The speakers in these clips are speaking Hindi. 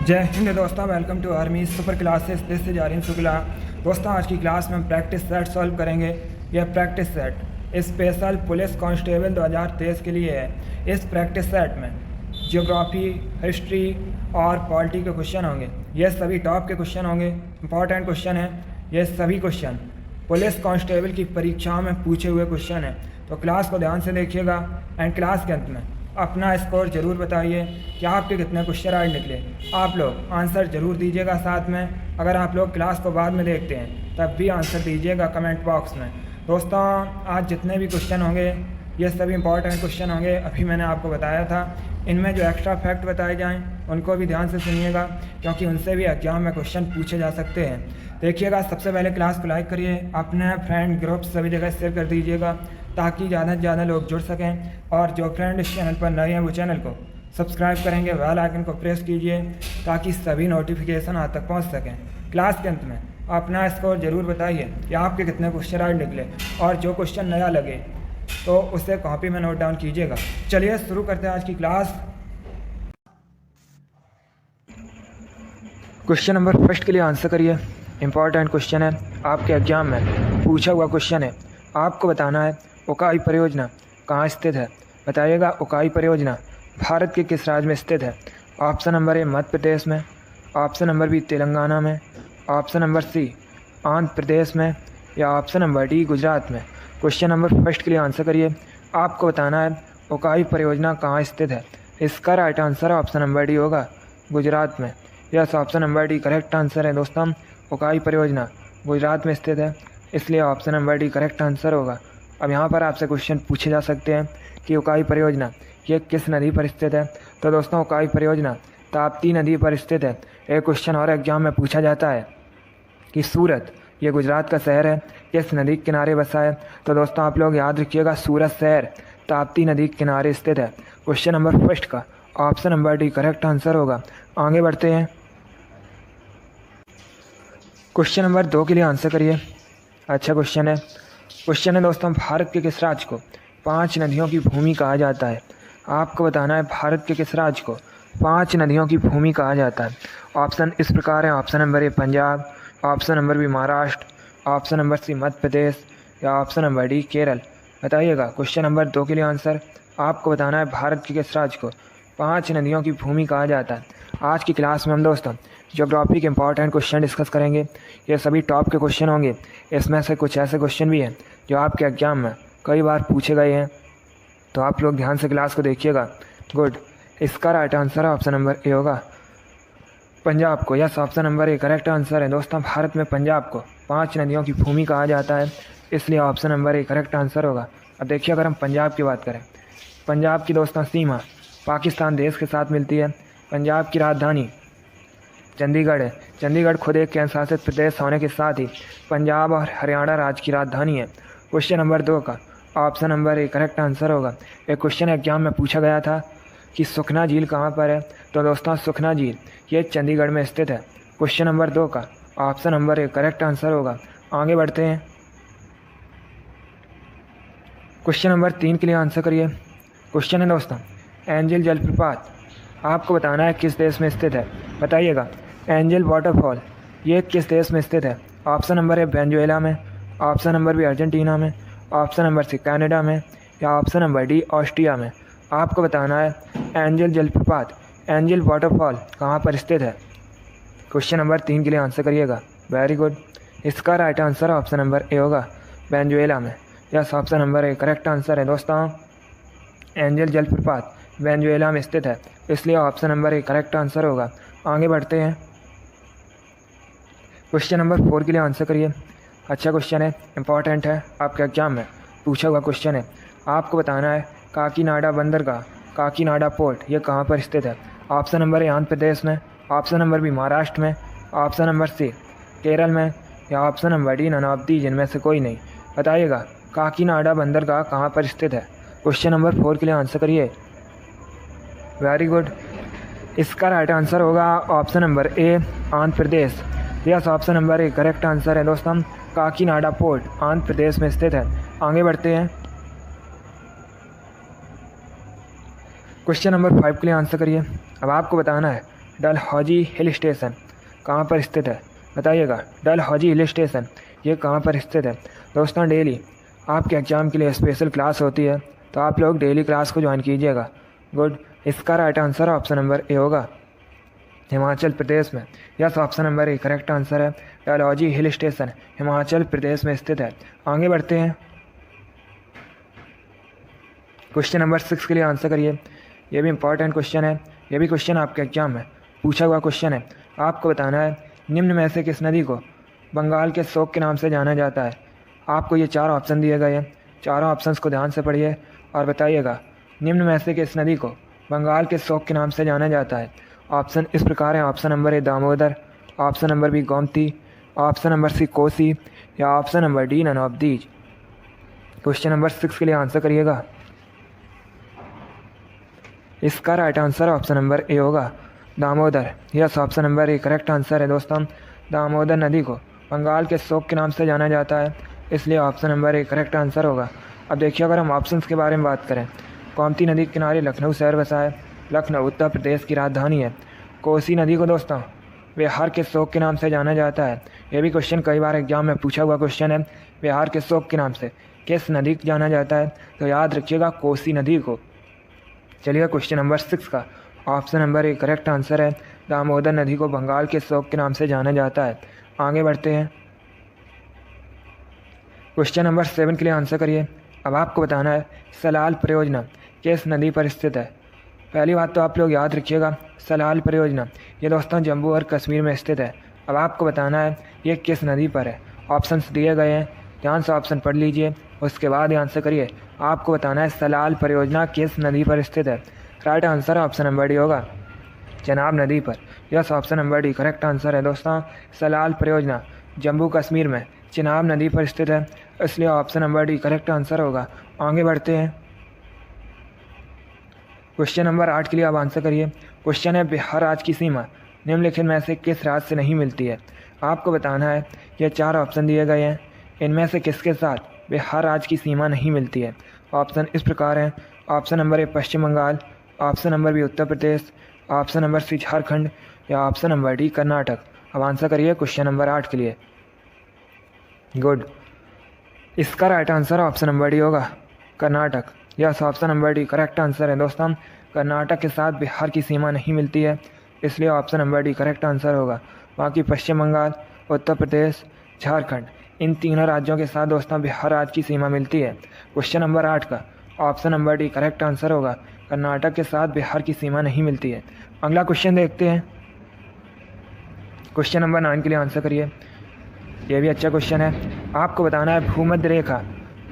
जय हिंद दोस्तों, welcome to army super classes. This is Aryan Shukla. दोस्तों, आज की क्लास में हम प्रैक्टिस सेट सॉल्व करेंगे। यह practice set special police constable 2023 के लिए है। इस प्रैक्टिस सेट में ज्योग्राफी, हिस्ट्री और पॉलिटी के क्वेश्चन होंगे। ये सभी टॉप के क्वेश्चन होंगे, इंपॉर्टेंट क्वेश्चन है। ये सभी क्वेश्चन पुलिस कांस्टेबल की परीक्षाओं में पूछे हुए क्वेश्चन हैं। तो क्लास को ध्यान से देखिएगा एंड क्लास के अंत में अपना स्कोर ज़रूर बताइए कि आपके कितने क्वेश्चन आज निकले। आप लोग आंसर ज़रूर दीजिएगा। साथ में अगर आप लोग क्लास को बाद में देखते हैं तब भी आंसर दीजिएगा कमेंट बॉक्स में। दोस्तों, आज जितने भी क्वेश्चन होंगे ये सभी इंपॉर्टेंट क्वेश्चन होंगे। अभी मैंने आपको बताया था, इनमें जो एक्स्ट्रा फैक्ट बताए जाएँ उनको भी ध्यान से सुनिएगा, क्योंकि उनसे भी एग्जाम में क्वेश्चन पूछे जा सकते हैं। देखिएगा, सबसे पहले क्लास को लाइक करिए, अपने फ्रेंड ग्रुप सभी जगह शेयर कर दीजिएगा ताकि ज़्यादा से ज़्यादा लोग जुड़ सकें। और जो फ्रेंड इस चैनल पर नए हैं वो चैनल को सब्सक्राइब करेंगे, बेल आइकन को प्रेस कीजिए ताकि सभी नोटिफिकेशन आप तक पहुंच सकें। क्लास के अंत में अपना स्कोर ज़रूर बताइए कि आपके कितने क्वेश्चन आज निकले, और जो क्वेश्चन नया लगे तो उसे कॉपी में नोट डाउन कीजिएगा। चलिए शुरू करते हैं आज की क्लास। क्वेश्चन नंबर फर्स्ट के लिए आंसर करिए। इंपॉर्टेंट क्वेश्चन है, आपके एग्जाम में पूछा हुआ क्वेश्चन है। आपको बताना है उकाई परियोजना कहाँ स्थित है। बताइएगा, उकाई परियोजना भारत के किस राज्य में स्थित है। ऑप्शन नंबर ए मध्य प्रदेश में, ऑप्शन नंबर बी तेलंगाना में, ऑप्शन नंबर सी आंध्र प्रदेश में, या ऑप्शन नंबर डी गुजरात में। क्वेश्चन नंबर फर्स्ट के लिए आंसर करिए। आपको बताना है उकाई परियोजना कहाँ स्थित है। इसका right answer option number D होगा, गुजरात में। Yes, option number D correct answer है। दोस्तों, उकाई परियोजना गुजरात में स्थित है, इसलिए option number D correct answer होगा। अब यहाँ पर आपसे क्वेश्चन पूछे जा सकते हैं कि उकाई परियोजना ये किस नदी पर स्थित है। तो दोस्तों, उकाई परियोजना ताप्ती नदी पर स्थित है। एक क्वेश्चन और एग्जाम में पूछा जाता है कि सूरत ये गुजरात का शहर है, किस नदी के किनारे बसा है। तो दोस्तों, आप लोग याद रखिएगा, सूरत शहर ताप्ती नदी के किनारे स्थित है। क्वेश्चन नंबर फर्स्ट का option number D correct answer होगा। आगे बढ़ते हैं, क्वेश्चन नंबर 2 के लिए आंसर करिए। अच्छा क्वेश्चन है दोस्तों, भारत के किस राज्य को 5 नदियों की भूमि कहा जाता है। आपको बताना है भारत के किस राज्य को 5 नदियों की भूमि कहा जाता है। ऑप्शन इस प्रकार है, option number A Punjab, option number B Maharashtra, option number C Madhya Pradesh, या ऑप्शन नंबर डी केरल। बताइएगा, क्वेश्चन नंबर 2 के लिए आंसर आपको बताना है भारत के किस राज्य को 5 नदियों की भूमि कहा जाता है। आज की क्लास में हम दोस्तों ज्योग्राफी के इंपॉर्टेंट क्वेश्चन डिस्कस करेंगे। ये सभी टॉप के क्वेश्चन होंगे। इसमें से कुछ ऐसे क्वेश्चन भी हैं जो आपके एग्जाम में कई बार पूछे गए हैं, तो आप लोग ध्यान से क्लास को देखिएगा। गुड, इसका right answer option number A होगा, पंजाब को। Yes, option number A correct answer है। दोस्तों, भारत में पंजाब को 5 नदियों की भूमि कहा जाता है, इसलिए option number A correct answer होगा। अब देखिए, अगर हम पंजाब की बात करें, पंजाब की दोस्तों सीमा पाकिस्तान देश के साथ मिलती है। पंजाब की राजधानी चंडीगढ़ है। चंडीगढ़ खुद एक केंद्र शासित प्रदेश होने के साथ ही पंजाब और हरियाणा राज्य की राजधानी है। क्वेश्चन नंबर 2 का option number A correct answer होगा। एक क्वेश्चन एग्जाम में पूछा गया था कि सुखना झील कहाँ पर है। तो दोस्तों, सुखना झील ये चंडीगढ़ में स्थित है। क्वेश्चन नंबर 2 का option number A correct answer होगा। आगे बढ़ते हैं, क्वेश्चन नंबर 3 के लिए आंसर करिए। क्वेश्चन है दोस्तों, एंजल जलप्रपात आपको बताना है किस देश में स्थित है। बताइएगा, एंजल वाटरफॉल ये किस देश में स्थित है। ऑप्शन नंबर ए वेनेजुएला में, ऑप्शन नंबर बी अर्जेंटीना में, ऑप्शन नंबर सी कनाडा में, या ऑप्शन नंबर डी ऑस्ट्रिया में। आपको बताना है एंजल जलप्रपात एंजल वाटरफॉल कहाँ पर स्थित है। क्वेश्चन नंबर 3 के लिए आंसर करिएगा। वेरी गुड, इसका right answer option number A होगा, वेनेजुएला में। Yes, option number A correct answer है। दोस्तों, एंजल जलप्रपात वेनेजुएला में स्थित है, इसलिए option number A correct answer होगा। आगे बढ़ते हैं, क्वेश्चन नंबर 4 के लिए आंसर करिए। अच्छा क्वेश्चन है, इंपॉर्टेंट है, आपके एग्जाम में पूछा हुआ क्वेश्चन है। आपको बताना है काकीनाडा बंदरगाह, काकीनाडा पोर्ट ये कहाँ पर स्थित है। ऑप्शन नंबर ए आंध्र प्रदेश में, ऑप्शन नंबर बी महाराष्ट्र में, ऑप्शन नंबर सी केरल में, या option number D none of the जिनमें से कोई नहीं। बताइएगा, काकीनाडा बंदरगाह कहाँ पर स्थित है। क्वेश्चन नंबर 4 के लिए आंसर करिए। वेरी गुड, इसका राइट आंसर होगा option number A Andhra Pradesh. Yes, option number A correct answer है। दोस्तों, काकीनाडा पोर्ट आंध्र प्रदेश में स्थित है। आगे बढ़ते हैं, क्वेश्चन नंबर 5 के लिए आंसर करिए। अब आपको बताना है डलहौजी हिल स्टेशन कहाँ पर स्थित है? बताइएगा। डलहौजी हिल स्टेशन ये कहाँ पर स्थित है? दोस्तों डेली आपके एग्ज़ाम के लिए स्पेशल क्लास होती है, तो आप लोग डेली क्लास को ज्वाइन कीजिएगा। गुड। इसका right answer option number A होगा, हिमाचल प्रदेश में। Yes, option number A correct answer है। डलहौजी हिल स्टेशन हिमाचल प्रदेश में स्थित है। आगे बढ़ते हैं, क्वेश्चन नंबर 6 के लिए आंसर करिए। ये भी इंपॉर्टेंट क्वेश्चन है, ये भी क्वेश्चन आपके एग्जाम में पूछा हुआ क्वेश्चन है। आपको बताना है निम्न में से किस नदी को बंगाल के शोक के नाम से जाना जाता है। आपको ये 4 ऑप्शन दिए गए हैं, चारों ऑप्शंस को ध्यान से पढ़िए और बताइएगा निम्न में से किस नदी को बंगाल के शोक के नाम से जाना जाता है। ऑप्शन इस प्रकार हैं, option number A Damodar, option number B Gomti, option number C Kosi या option number D none of these. Question number 6 के लिए आंसर करिएगा। इसका right answer option number A होगा, Damodar. Yes, option number A correct answer है दोस्तों। दामोदर नदी को बंगाल के शोक के नाम से जाना जाता है, इसलिए option number A correct answer होगा। अब देखिए, अगर हम ऑप्शंस के बारे में बात करें, गोमती नदी के किनारे लखनऊ शहर बसा है, लखनऊ उत्तर प्रदेश की राजधानी है। कोसी नदी को दोस्तों बिहार के शोक के नाम से जाना जाता है। यह भी क्वेश्चन कई बार एग्जाम में पूछा हुआ क्वेश्चन है, बिहार के शोक के नाम से किस नदी को जाना जाता है? तो याद रखिएगा कोसी नदी को। चलिए क्वेश्चन नंबर 6 का option number A correct answer है, दामोदर नदी को बंगाल के शोक के नाम से जाना जाता है। आगे बढ़ते हैं, क्वेश्चन नंबर 7 के लिए आंसर करिए। अब आपको बताना है सलाल परियोजना किस नदी पर स्थित है। पहली बात तो आप लोग याद रखिएगा, सलाल परियोजना ये दोस्तों जम्मू और कश्मीर में स्थित है। अब आपको बताना है ये किस नदी पर है। ऑप्शंस दिए गए हैं, ध्यान से ऑप्शन पढ़ लीजिए, उसके बाद आंसर करिए। आपको बताना है सलाल परियोजना किस नदी पर स्थित है। Right answer option number D होगा, चेनाब नदी पर। Yes, option number D correct answer है दोस्तों। सलाल परियोजना जम्मू कश्मीर में चेनाब नदी पर स्थित है, इसलिए option number D correct answer होगा। आगे बढ़ते हैं, क्वेश्चन नंबर 8 के लिए आप आंसर करिए। क्वेश्चन है बिहार राज्य की सीमा निम्नलिखित में से किस राज्य से नहीं मिलती है। आपको बताना है ये 4 ऑप्शन दिए गए हैं, इनमें से किसके साथ बिहार राज्य की सीमा नहीं मिलती है। ऑप्शन इस प्रकार हैं, option number A Paschim Bangal, option number B Uttar Pradesh, option number C Jharkhand या ऑप्शन नंबर डी कर्नाटक। अब आंसर करिए क्वेश्चन नंबर 8 के लिए। गुड। इसका right answer option number D होगा, Karnataka. Yes, option number D correct answer है दोस्तों। कर्नाटक के साथ बिहार की सीमा नहीं मिलती है, इसलिए option number D correct answer होगा। बाकी पश्चिम बंगाल, उत्तर प्रदेश, झारखंड इन तीनों राज्यों के साथ दोस्तों बिहार राज्य की सीमा मिलती है। क्वेश्चन नंबर 8 का option number D correct answer होगा, कर्नाटक के साथ बिहार की सीमा नहीं मिलती है। अगला क्वेश्चन देखते हैं, क्वेश्चन नंबर 9 के लिए आंसर करिए। यह भी अच्छा क्वेश्चन है। आपको बताना है भूमध्य रेखा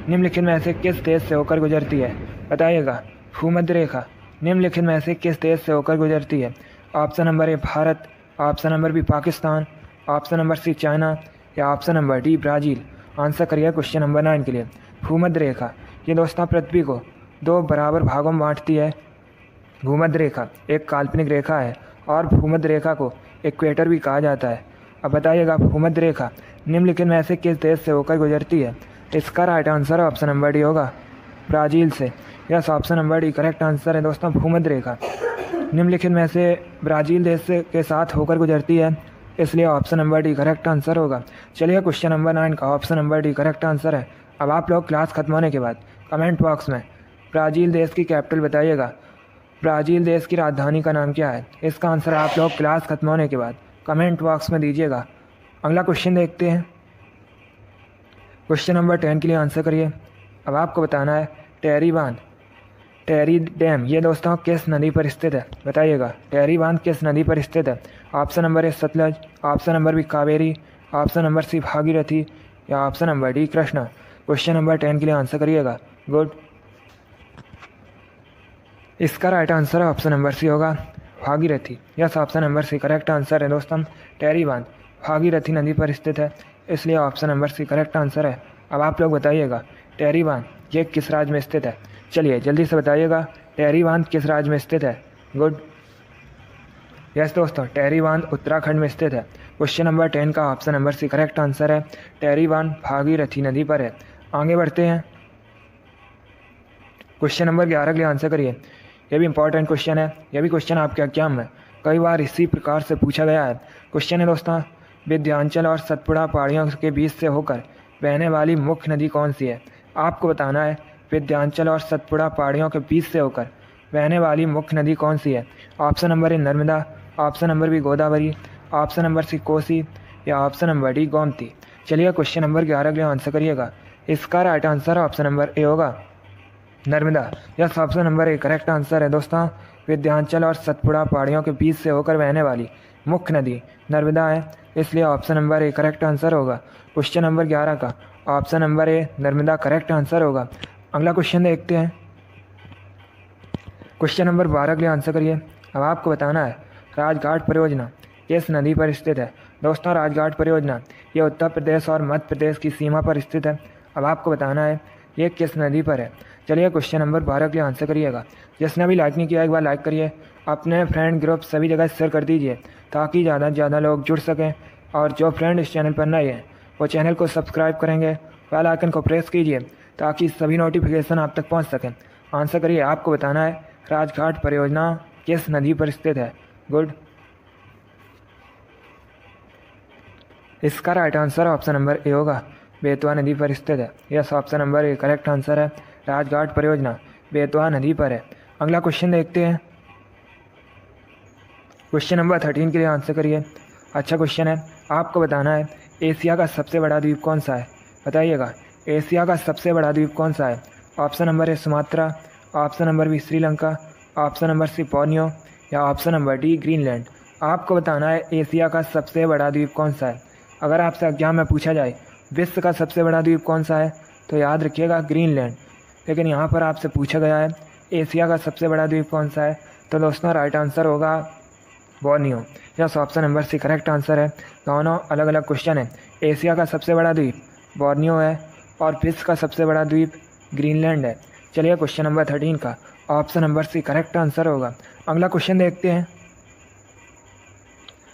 निम्नलिखित में से किस देश से होकर गुजरती है। बताइएगा भूमध्य रेखा निम्नलिखित में से किस देश से होकर गुजरती है। Option number A Bharat, option number B Pakistan, option number C China या option number D Brazil. Answer करिए क्वेश्चन नंबर 9 के लिए। भूमध्य रेखा ये दोस्तों पृथ्वी को 2 बराबर भागों में बांटती है। भूमध्य रेखा एक काल्पनिक रेखा है और भूमध्य रेखा को इक्वेटर भी कहा जाता है। अब बताइएगा भूमध्य रेखा निम्नलिखित में से किस देश से होकर गुजरती है। इसका right answer option number D होगा, ब्राज़ील से। Yes, option number D correct answer है दोस्तों। भूमध्य रेखा निम्नलिखित में से ब्राज़ील देश के साथ होकर गुजरती है, इसलिए option number D correct answer होगा। चलिए क्वेश्चन नंबर 9 का option number D correct answer है। अब आप लोग क्लास खत्म होने के बाद कमेंट बॉक्स में ब्राज़ील देश की कैपिटल बताइएगा, ब्राज़ील देश की राजधानी का नाम क्या है। इसका आंसर आप लोग क्लास खत्म होने के बाद कमेंट बॉक्स में दीजिएगा। अगला क्वेश्चन देखते हैं, क्वेश्चन नंबर 10 के लिए आंसर करिए। अब आपको बताना है टेहरी बांध, टेहरी डैम ये दोस्तों किस नदी पर स्थित है। बताइएगा टेहरी बांध किस नदी पर स्थित है। Option number A Sutlej, option number B Kaveri, option number C Bhagirathi या option number D Krishna. Question number 10 के लिए आंसर करिएगा। गुड। इसका right answer option number C होगा, Bhagirathi. Yes, option number C correct answer है दोस्तों। टेहरी बांध भागीरथी नदी पर स्थित है, इसलिए option number C correct answer है। अब आप लोग बताइएगा टेहरी बांध ये किस राज्य में स्थित है। चलिए जल्दी से बताइएगा टेहरी बांध किस राज्य में स्थित है। गुड। यस दोस्तों, टेहरी बांध उत्तराखंड में स्थित है। क्वेश्चन नंबर 10 का option number C correct answer है, टेहरी बांध भागीरथी नदी पर है। आगे बढ़ते हैं, क्वेश्चन नंबर 11 के लिए आंसर करिए। यह भी इंपॉर्टेंट क्वेश्चन है, यह भी क्वेश्चन आपके एग्जाम में कई बार इसी प्रकार से पूछा गया है। क्वेश्चन है दोस्तों, विंध्याचल और सतपुड़ा पहाड़ियों के बीच से होकर बहने वाली मुख्य नदी कौन सी है? आपको बताना है विंध्याचल और सतपुड़ा पहाड़ियों के बीच से होकर बहने वाली मुख्य नदी कौन सी है? Option number A Narmada, option number B Godavari, option number C Kosi या ऑप्शन नंबर डी गोमती। चलिए क्वेश्चन नंबर 11 के लिए आंसर करिएगा। इसका right answer option number A होगा Narmada. Yes, option number A correct answer है दोस्तों। विंध्याचल और सतपुड़ा पहाड़ियों के बीच से होकर बहने वाली मुख्य नदी नर्मदा है, इसलिए option number A correct answer होगा। क्वेश्चन नंबर 11 का option number A Narmada correct answer होगा। अगला क्वेश्चन देखते हैं। क्वेश्चन नंबर 12 के लिए आंसर करिए। अब आपको बताना है राजघाट परियोजना किस नदी पर स्थित है? दोस्तों, राजघाट परियोजना ये उत्तर प्रदेश और मध्य प्रदेश की सीमा पर स्थित है। अब आपको बताना है ये किस नदी पर है। चलिए क्वेश्चन नंबर 12 के लिए आंसर करिएगा। जिसने अभी लाइक नहीं किया एक बार लाइक करिए, अपने फ्रेंड ग्रुप सभी जगह शेयर कर दीजिए ताकि ज़्यादा से ज़्यादा लोग जुड़ सकें। और जो फ्रेंड इस चैनल पर नए हैं वो चैनल को सब्सक्राइब करेंगे, बेल आइकन को प्रेस कीजिए ताकि सभी नोटिफिकेशन आप तक पहुंच सकें। आंसर करिए। आपको बताना है राजघाट परियोजना किस नदी पर स्थित है? गुड। इसका right answer option number A होगा बेतवा नदी पर स्थित है। Yes, option number A correct answer है। राजघाट परियोजना बेतवा नदी पर है। अगला क्वेश्चन देखते हैं। क्वेश्चन नंबर 13 के लिए आंसर करिए। अच्छा क्वेश्चन है। आपको बताना है एशिया का सबसे बड़ा द्वीप कौन सा है? बताइएगा एशिया का सबसे बड़ा द्वीप कौन सा है? Option number A Sumatra, option number B Sri Lanka, option number C Borneo या ऑप्शन नंबर डी ग्रीनलैंड। आपको बताना है एशिया का सबसे बड़ा द्वीप कौन सा है। अगर आपसे एग्जाम में पूछा जाए विश्व का सबसे बड़ा द्वीप कौन सा है तो याद रखिएगा ग्रीनलैंड। लेकिन यहाँ पर आपसे पूछा गया है एशिया का सबसे बड़ा द्वीप कौन सा है, तो दोस्तों राइट आंसर होगा Borneo. Yes, option number C correct answer है। दोनों अलग अलग क्वेश्चन है। एशिया का सबसे बड़ा द्वीप बोर्नियो है और विश्व का सबसे बड़ा द्वीप ग्रीनलैंड है। चलिए क्वेश्चन नंबर 13 का option number C correct answer होगा। अगला क्वेश्चन देखते हैं।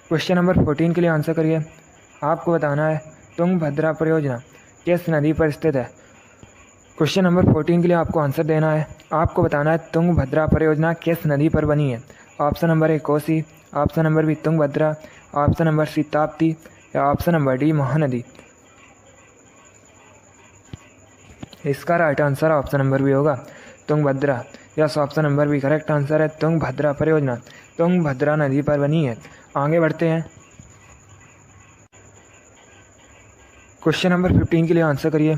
क्वेश्चन नंबर 14 के लिए आंसर करिए। आपको बताना है तुंगभद्रा परियोजना किस नदी पर स्थित है? क्वेश्चन नंबर 14 के लिए आपको आंसर देना है। आपको बताना है तुंगभद्रा परियोजना किस नदी पर बनी है? Option number A Kosi, option number B Tungabhadra, option number C Tapti या ऑप्शन नंबर डी महानदी। इसका right answer option number B होगा Tungabhadra. Yes, option number B correct answer है। तुंगभद्रा परियोजना तुंगभद्रा नदी पर बनी है। आगे बढ़ते हैं। क्वेश्चन नंबर 15 के लिए आंसर करिए।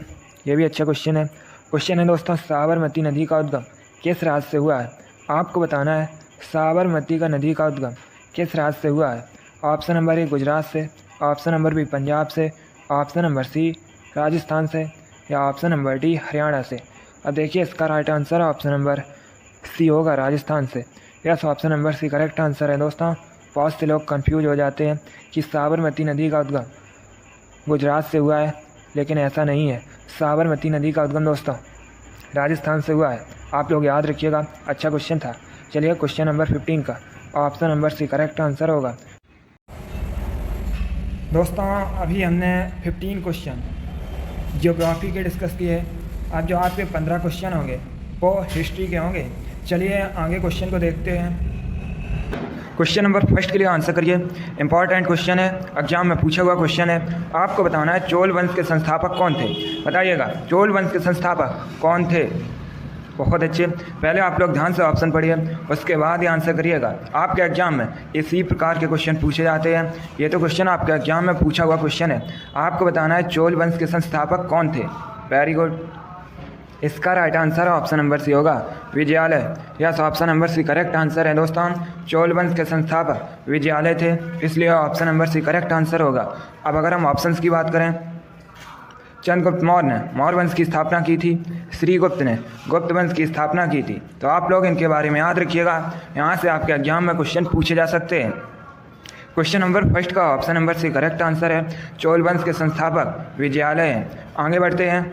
यह भी अच्छा क्वेश्चन है। क्वेश्चन है दोस्तों साबरमती नदी का उद्गम किस राज्य से हुआ है? आपको बताना है साबरमती का नदी का उद्गम किस राज्य से हुआ है? ऑप्शन नंबर ए गुजरात से, ऑप्शन नंबर बी पंजाब से, ऑप्शन नंबर सी राजस्थान से या ऑप्शन नंबर डी हरियाणा से। अब देखिए इसका right answer option number C होगा राजस्थान से। Yes, option number C correct answer है दोस्तों। बहुत से लोग कंफ्यूज हो जाते हैं कि साबरमती नदी का उद्गम गुजरात से हुआ है, लेकिन ऐसा नहीं है। साबरमती नदी का उद्गम दोस्तों राजस्थान से हुआ है। आप लोग याद रखिएगा, अच्छा क्वेश्चन था। चलिए क्वेश्चन नंबर 15 का option number C correct answer होगा। दोस्तों अभी हमने 15 क्वेश्चन ज्योग्राफी के डिस्कस किए। अब जो आपके 15 क्वेश्चन होंगे वो हिस्ट्री के होंगे। चलिए आगे क्वेश्चन को देखते हैं। क्वेश्चन नंबर फर्स्ट के लिए आंसर करिए। इंपॉर्टेंट क्वेश्चन है, एग्जाम में पूछा हुआ क्वेश्चन है। आपको बताना है चोल वंश के संस्थापक कौन थे? बताइएगा चोल वंश के संस्थापक कौन थे? बहुत अच्छे। पहले आप लोग ध्यान से ऑप्शन पढ़िए, उसके बाद ही आंसर करिएगा। आपके एग्जाम में इसी प्रकार के क्वेश्चन पूछे जाते हैं। ये तो क्वेश्चन आपके एग्जाम में पूछा हुआ क्वेश्चन है। आपको बताना है चोल वंश के संस्थापक कौन थे। Very good. इसका right answer option number C होगा Vijayalaya. Yes, option number C correct answer है दोस्तों। चोल वंश के संस्थापक विजयालय थे, इसलिए option number C correct answer होगा। अब अगर हम ऑप्शंस की बात करें, चंद्रगुप्त मौर्य ने मौर्य वंश की स्थापना की थी, श्रीगुप्त ने गुप्त वंश की स्थापना की थी। तो आप लोग इनके बारे में याद रखिएगा, यहाँ से आपके एग्जाम में क्वेश्चन पूछे जा सकते हैं। क्वेश्चन नंबर फर्स्ट का option number C correct answer है। चोल वंश के संस्थापक विजयालय हैं। आगे बढ़ते हैं।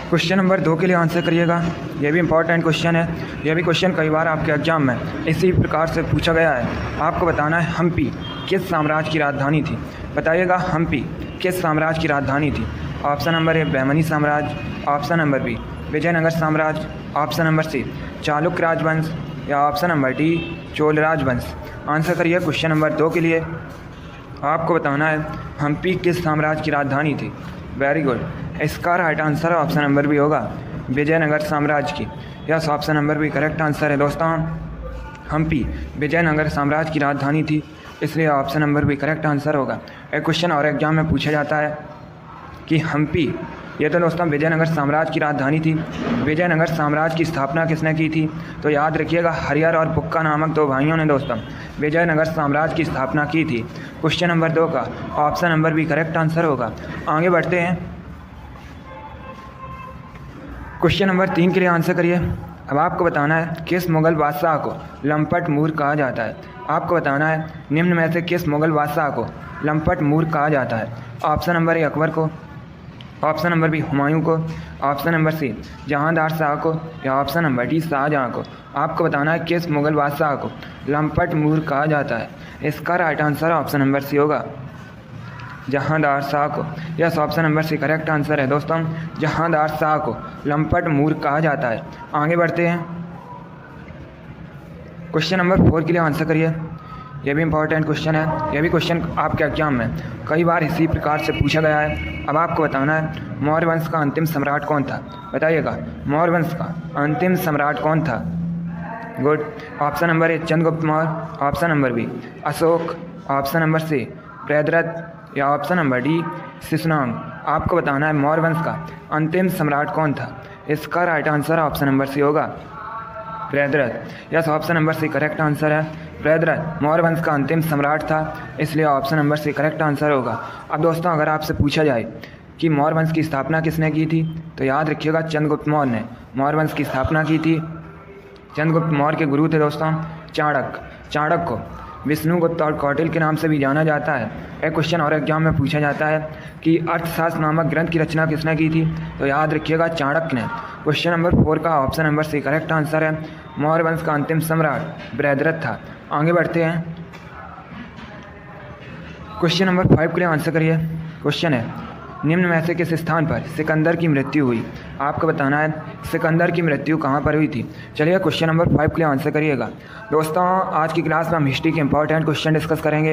क्वेश्चन नंबर 2 के लिए आंसर करिएगा। यह भी इंपॉर्टेंट क्वेश्चन है। यह भी क्वेश्चन कई बार आपके एग्जाम में इसी प्रकार से पूछा गया है। आपको बताना है हम्पी किस साम्राज्य की राजधानी थी। बताइएगा हम्पी किस साम्राज्य की राजधानी थी। ऑप्शन नंबर ए बहमनी साम्राज्य, ऑप्शन नंबर बी विजयनगर साम्राज्य, ऑप्शन नंबर सी चालुक्य राजवंश या ऑप्शन नंबर डी चोल राजवंश। आंसर करिए क्वेश्चन नंबर 2 के लिए। आपको बताना है हम्पी किस साम्राज्य की राजधानी थी। वेरी गुड, इसका right answer option number B होगा विजयनगर साम्राज्य की। Yes, option number B correct answer है दोस्तों। हम्पी विजयनगर साम्राज्य की राजधानी थी, इसलिए option number B correct answer होगा। एक क्वेश्चन और एग्जाम में पूछा जाता है कि हम्पी, ये तो दोस्तों विजयनगर साम्राज्य की राजधानी थी, विजयनगर साम्राज्य की स्थापना किसने की थी। तो याद रखिएगा हरिहर और बुक्का नामक 2 भाइयों ने दोस्तों विजयनगर साम्राज्य की स्थापना की थी। क्वेश्चन नंबर 2 का option number B correct answer होगा। आगे बढ़ते हैं, क्वेश्चन नंबर 3 के लिए आंसर करिए। अब आपको बताना है किस मुगल बादशाह को लंपट मूर कहा जाता है। आपको बताना है निम्न में से किस मुगल बादशाह को लंपट मूर कहा जाता है। ऑप्शन नंबर ए अकबर को, ऑप्शन नंबर बी हुमायूं को, option number C Jahandar Shah को, या ऑप्शन नंबर डी शाहजहां को। आपको बताना है किस मुगल बादशाह को लंपट मूर कहा जाता है। इसका right answer option number C होगा जहांदार शाह को। Yes, option number C correct answer है दोस्तों, जहांदार शाह को लंपट मूर कहा जाता है। आगे बढ़ते हैं, क्वेश्चन नंबर 4 के लिए आंसर करिए। यह भी इंपॉर्टेंट क्वेश्चन है, यह भी क्वेश्चन आपके एग्जाम में कई बार इसी प्रकार से पूछा गया है। अब आपको बताना है मौर्य वंश का अंतिम सम्राट कौन था। बताइएगा मौर्य वंश का अंतिम सम्राट कौन था। Good, option number A Chandragupta Maurya, option number B Ashoka, option number C Priyadrath, या ऑप्शन नंबर डी शिशुनाग। आपको बताना है मौर्य वंश का अंतिम सम्राट कौन था। इसका right answer option number C होगा Priyadrath. Yes, option number C correct answer है, प्रियद्रथ मौर्य वंश का अंतिम सम्राट था, इसलिए option number C correct answer होगा। अब दोस्तों अगर आपसे पूछा जाए कि मौर्य वंश की स्थापना किसने की थी, तो याद रखिएगा चंद्रगुप्त मौर्य ने मौर्य वंश की स्थापना की थी। चंद्रगुप्त मौर्य के गुरु थे दोस्तों चाणक्य। चाणक्य को विष्णुगुप्त और कौटिल्य के नाम से भी जाना जाता है। एक क्वेश्चन और एग्जाम में पूछा जाता है कि अर्थशास्त्र नामक ग्रंथ की रचना किसने की थी, तो याद रखिएगा चाणक्य ने। क्वेश्चन नंबर 4 का option number C correct answer है, मौर्य वंश का अंतिम सम्राट प्रियद्रथ था। आगे बढ़ते हैं, क्वेश्चन नंबर 5 के लिए आंसर करिए। क्वेश्चन है निम्न में से किस स्थान पर सिकंदर की मृत्यु हुई। आपको बताना है सिकंदर की मृत्यु कहाँ पर हुई थी। चलिए क्वेश्चन नंबर 5 के लिए आंसर करिएगा। दोस्तों आज की क्लास में हम हिस्ट्री के इंपॉर्टेंट क्वेश्चन डिस्कस करेंगे।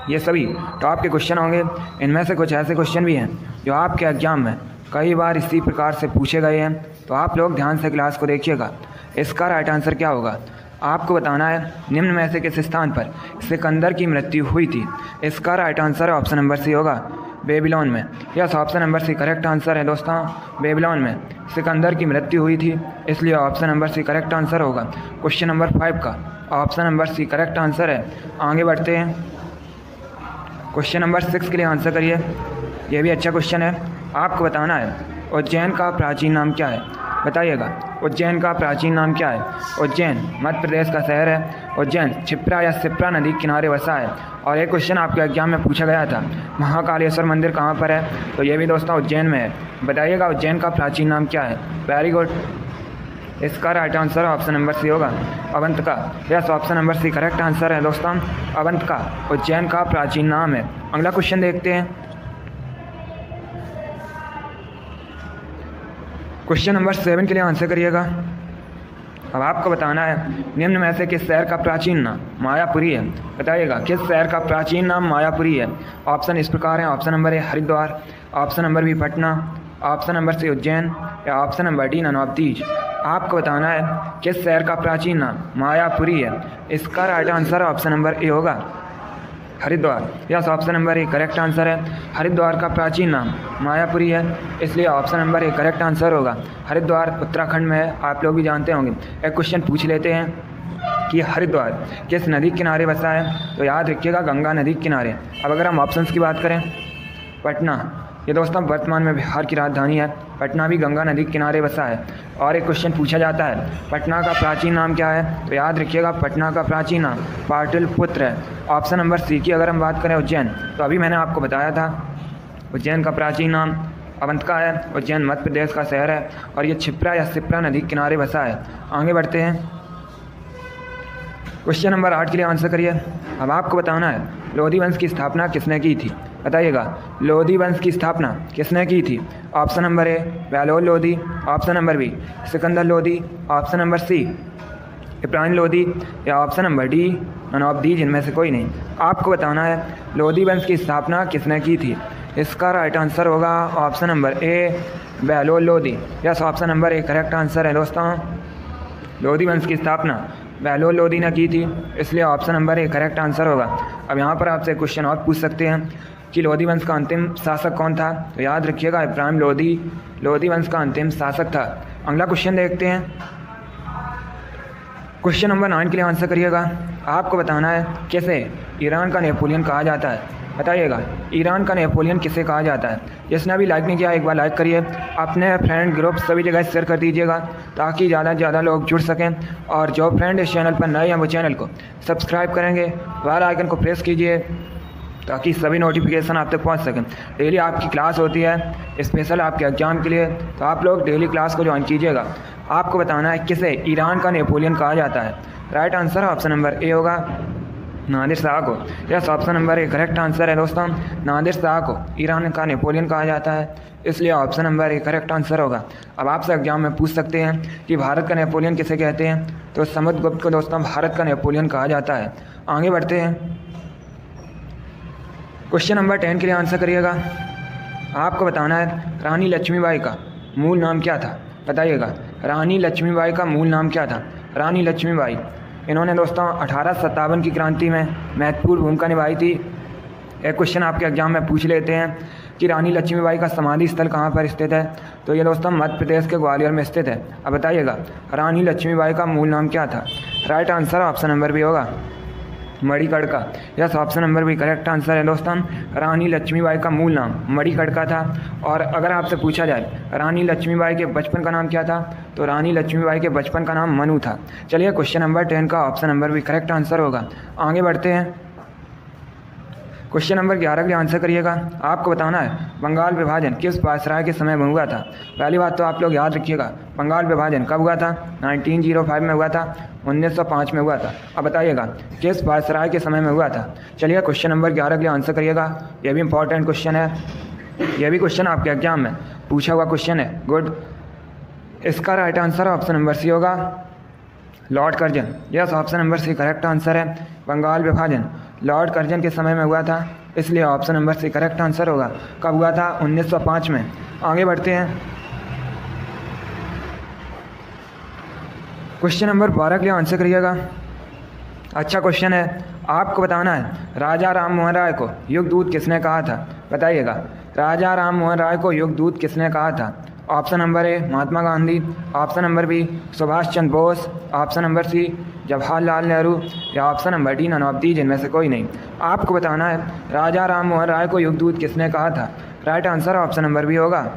ये सभी टॉप के क्वेश्चन होंगे। इनमें से कुछ ऐसे क्वेश्चन भी हैं जो आपके एग्जाम में कई बार इसी प्रकार से पूछे गए हैं, तो आप लोग ध्यान से क्लास को देखिएगा। इसका राइट आंसर क्या होगा। आपको बताना है निम्न में से किस स्थान पर सिकंदर की मृत्यु हुई थी। इसका right answer option number C होगा बेबीलोन में। Yes, option number C correct answer है दोस्तों, बेबीलोन में सिकंदर की मृत्यु हुई थी, इसलिए option number C correct answer होगा। क्वेश्चन नंबर 5 का option number C correct answer है। आगे बढ़ते हैं, क्वेश्चन नंबर 6 के लिए आंसर करिए। यह भी अच्छा क्वेश्चन है। आपको बताना है उज्जैन का प्राचीन नाम क्या है। बताइएगा उज्जैन का प्राचीन नाम क्या है। उज्जैन मध्य प्रदेश का शहर है। उज्जैन क्षिप्रा या शिप्रा नदी के किनारे बसा है। और एक क्वेश्चन आपके एग्जाम में पूछा गया था महाकालेश्वर मंदिर कहाँ पर है, तो ये भी दोस्तों उज्जैन में है। बताइएगा उज्जैन का प्राचीन नाम क्या है। वेरी गुड, इसका right answer option number C होगा Avantika. Yes, option number C correct answer है दोस्तों, अवंतिका उज्जैन का प्राचीन नाम है। अगला क्वेश्चन देखते हैं, क्वेश्चन नंबर 7 के लिए आंसर करिएगा। अब आपको बताना है निम्न में से किस शहर का प्राचीन नाम मायापुरी है। बताइएगा किस शहर का प्राचीन नाम मायापुरी है। ऑप्शन इस प्रकार हैं, option number A Haridwar, option number B Patna, option number C Ujjain, या ऑप्शन नंबर डी ननौतीज। आपको बताना है किस शहर का प्राचीन नाम मायापुरी है। इसका right answer option number A होगा Haridwar. Yes, option number A correct answer है, हरिद्वार का प्राचीन नाम मायापुरी है, इसलिए option number A correct answer होगा। हरिद्वार उत्तराखंड में है, आप लोग भी जानते होंगे। एक क्वेश्चन पूछ लेते हैं कि हरिद्वार किस नदी के किनारे बसा है, तो याद रखिएगा गंगा नदी के किनारे। अब अगर हम ऑप्शंस की बात करें, पटना, ये दोस्तों वर्तमान में बिहार की राजधानी है। पटना भी गंगा नदी के किनारे बसा है। और एक क्वेश्चन पूछा जाता है पटना का प्राचीन नाम क्या है, तो याद रखिएगा पटना का प्राचीन नाम पाटलिपुत्र है। ऑप्शन नंबर सी की अगर हम बात करें उज्जैन, तो अभी मैंने आपको बताया था उज्जैन का प्राचीन नाम अवंतिका है। उज्जैन मध्य प्रदेश का शहर है और ये क्षिप्रा या शिप्रा नदी के किनारे बसा है। आगे बढ़ते हैं, क्वेश्चन नंबर 8 के लिए आंसर करिए। अब आपको बताना है लोधी वंश की स्थापना किसने की थी। बताइएगा लोधी वंश की स्थापना किसने की थी। Option number A Bahlol Lodhi, option number B Sikandar Lodhi, option number C Ibrahim Lodi या option number D none of the, जिनमें से कोई नहीं। आपको बताना है लोदी वंश की स्थापना किसने की थी। इसका राइट आंसर होगा option number A Bahlol Lodi. Yes, option number A correct answer है दोस्तों। लोदी वंश की स्थापना बहलोल लोदी ने की थी, इसलिए option number A correct answer होगा। अब यहाँ पर आपसे क्वेश्चन और पूछ सकते हैं कि लोदी वंश का अंतिम शासक कौन था, तो याद रखिएगा इब्राहिम लोदी लोदी वंश का अंतिम शासक था। अगला क्वेश्चन देखते हैं। क्वेश्चन नंबर 9 के लिए आंसर करिएगा। आपको बताना है कैसे ईरान का नेपोलियन कहा जाता है। बताइएगा ईरान का नेपोलियन किसे कहा जाता है। जिसने अभी लाइक नहीं किया एक बार लाइक करिए, अपने फ्रेंड ग्रुप सभी जगह शेयर कर दीजिएगा ताकि ज़्यादा से ज़्यादा लोग जुड़ सकें। और जो फ्रेंड इस चैनल पर नए हैं वो चैनल को सब्सक्राइब करेंगे, बेल आइकन को प्रेस कीजिए ताकि सभी नोटिफिकेशन आप तक पहुंच सकें। डेली आपकी क्लास होती है स्पेशल आपके एग्जाम के लिए, तो आप लोग डेली क्लास को ज्वाइन कीजिएगा। आपको बताना है किसे ईरान का नेपोलियन कहा जाता है। Right answer option number A होगा नादिर शाह को। Yes, option number A correct answer है दोस्तों। नादिर शाह को ईरान का नेपोलियन कहा जाता है, इसलिए option number A correct answer होगा। अब आपसे एग्जाम में पूछ सकते हैं कि भारत का नेपोलियन किसे कहते हैं, तो समुद्रगुप्त को दोस्तों भारत का नेपोलियन कहा जाता है। आगे बढ़ते हैं। क्वेश्चन नंबर 10 के लिए आंसर करिएगा। आपको बताना है रानी लक्ष्मीबाई का मूल नाम क्या था। बताइएगा रानी लक्ष्मीबाई का मूल नाम क्या था। रानी लक्ष्मीबाई, इन्होंने दोस्तों 1857 की क्रांति में महत्वपूर्ण भूमिका निभाई थी। एक क्वेश्चन आपके एग्जाम में पूछ लेते हैं कि रानी लक्ष्मीबाई का समाधि स्थल कहाँ पर स्थित है, तो ये दोस्तों मध्य प्रदेश के ग्वालियर में स्थित है। अब बताइएगा रानी लक्ष्मीबाई का मूल नाम क्या था। Right answer option number B होगा Manikarnika. Yes, option number B correct answer है दोस्तों। रानी लक्ष्मीबाई का मूल नाम मणिकर्णिका था। और अगर आपसे पूछा जाए रानी लक्ष्मीबाई के बचपन का नाम क्या था, तो रानी लक्ष्मीबाई के बचपन का नाम मनु था। चलिए क्वेश्चन नंबर 10 का option number B correct answer होगा। आगे बढ़ते हैं। क्वेश्चन नंबर 11 के लिए आंसर करिएगा। आपको बताना है बंगाल विभाजन किस वायसराय के समय में हुआ था। पहली बात तो आप लोग याद रखिएगा बंगाल विभाजन कब हुआ था। 1905 में हुआ था, 1905 में हुआ था। अब बताइएगा किस वायसराय के समय में हुआ था। चलिए क्वेश्चन नंबर 11 के लिए आंसर करिएगा। यह भी इंपॉर्टेंट क्वेश्चन है, यह भी क्वेश्चन आपके एग्जाम में पूछा हुआ क्वेश्चन है। गुड, इसका right answer option number C होगा Lord Curzon. Yes, option number C correct answer है। बंगाल विभाजन लॉर्ड कर्जन के समय में हुआ था, इसलिए option number C correct answer होगा। कब हुआ था? 1905 में। आगे बढ़ते हैं। क्वेश्चन नंबर 12 के लिए आंसर करिएगा। अच्छा क्वेश्चन है। आपको बताना है राजा राम मोहन राय को युगदूत किसने कहा था। बताइएगा राजा राम मोहन राय को युगदूत किसने कहा था। Option number A Mahatma Gandhi, option number B Subhash Chandra Bose, option number C Jawaharlal Nehru या option number D none of the, जिनमें से कोई नहीं। आपको बताना है राजा राम मोहन राय को युगदूत किसने कहा था। Right answer option number B होगा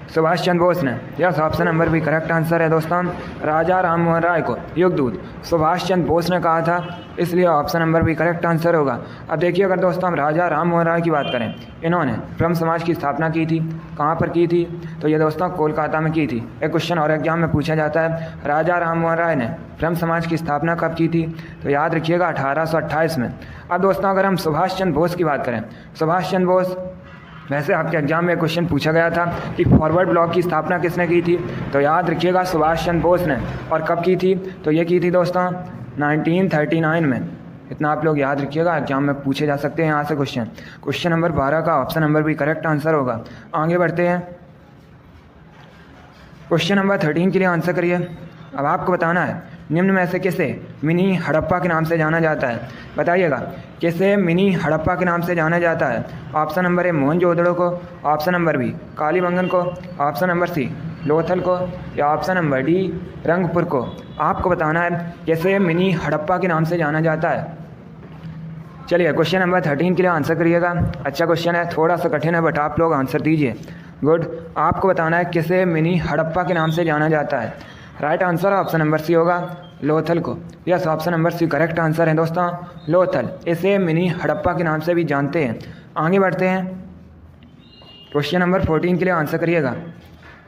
सुभाष चंद्र बोस ने। Yes, option number B correct answer है दोस्तों। राजा राम मोहन राय को युगदूत सुभाष चंद्र बोस ने कहा था, इसलिए option number B correct answer होगा। अब देखिए अगर दोस्तों हम राजा राम मोहन राय की बात करें, इन्होंने ब्रह्म समाज की स्थापना की थी। कहाँ पर की थी? तो ये दोस्तों कोलकाता में की थी। एक क्वेश्चन और एग्जाम में पूछा जाता है राजा राम मोहन राय ने ब्रह्म समाज की स्थापना कब की थी, तो याद रखिएगा 1828 में। अब दोस्तों अगर हम सुभाष चंद्र बोस की बात करें, सुभाष चंद्र बोस, वैसे आपके एग्जाम में क्वेश्चन पूछा गया था कि फॉरवर्ड ब्लॉक की स्थापना किसने की थी, तो याद रखिएगा सुभाष चंद्र बोस ने। और कब की थी? तो ये की थी दोस्तों 1939 में। इतना आप लोग याद रखिएगा, एग्जाम में पूछे जा सकते हैं यहाँ से क्वेश्चन। क्वेश्चन नंबर 12 का option number B correct answer होगा। आगे बढ़ते हैं। क्वेश्चन नंबर 13 के लिए आंसर करिए। अब आपको बताना है निम्न में से किसे मिनी हड़प्पा के नाम से जाना जाता है। बताइएगा किसे मिनी हड़प्पा के नाम से जाना जाता है। ऑप्शन नंबर ए मोहनजोदड़ो को, ऑप्शन नंबर बी कालीबंगन को, ऑप्शन नंबर सी लोथल को या ऑप्शन नंबर डी रंगपुर को। आपको बताना है किसे मिनी हड़प्पा के नाम से जाना जाता है। चलिए क्वेश्चन नंबर 13 के लिए आंसर करिएगा। अच्छा क्वेश्चन है, थोड़ा सा कठिन है बट आप लोग आंसर दीजिए। गुड, आपको बताना है किसे मिनी हड़प्पा के नाम से जाना जाता है। Right answer option number C होगा लोथल को। Yes, option number C correct answer है दोस्तों, लोथल। इसे मिनी हड़प्पा के नाम से भी जानते हैं। आगे बढ़ते हैं। क्वेश्चन नंबर 14 के लिए आंसर करिएगा।